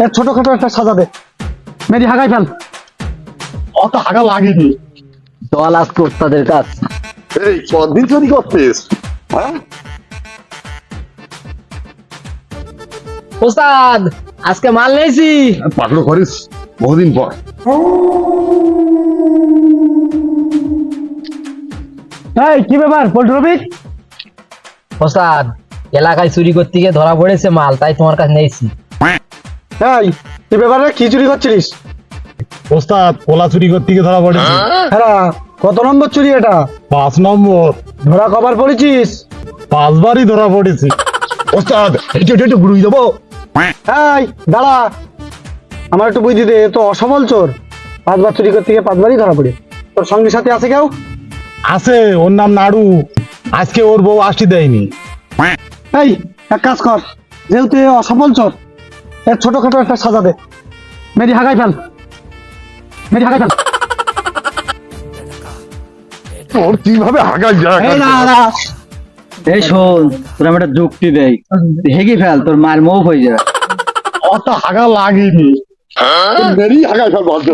এর ছোটখাটো একটা সাজা দে, মেরি হাগাই ফেল। অত হাগা লাগেনি। চল আজকে ওস্তাদের কাজ। এই কদিন চুরি করছিস? হ্যাঁ, ওস্তাদ আজকে মাল নিয়েছি। পাগলো করিস বহুদিন পর। এই কি ব্যাপার পল্টু রবি? ওস্তাদ এলাকায় চুরি করতে গিয়ে ধরা পড়েছে মাল, তাই তোমার কাছে নিয়েছি। এই কি ব্যাপারে, কি চুরি করছিস? ওস্তাদ কোলা চুরি করতে গিয়ে ধরা পড়েছে। হ্যাঁ, কত নম্বর চুরি এটা? 5 নম্বর। ধরা কবার পড়েছিস? 5 বারই ধরা পড়েছি। ওস্তাদ একটু একটু ঘুরিয়ে দেবো। এই দাঁড়া, আমার একটু বুঝি দে, তো অসফল চোর। 5 বার চুরি করতে গিয়ে 5 বারই ধরা পড়ে। তোর সঙ্গী সাথে আছে কেউ? আছে, ওর নাম নাড়ু। আজকে ওর বউ আসতে দেয়নি। এই এক কাজ কর, যেহেতু এ অসফল চোর, এর ছোটখাটো একটা সাজা দে, মেরি হাগাই ফেল। মেরি হাগাই ফেল। তোর কিভাবে হাগাই যায়? এই না না, এই শোন, তোর আমি একটা যুক্তি দেই, হেগে ফেল, তোর মার মুভ হয়ে যাবে। অত হাগা লাগেনি। মেরি হাগাই ফেল বন্ধ।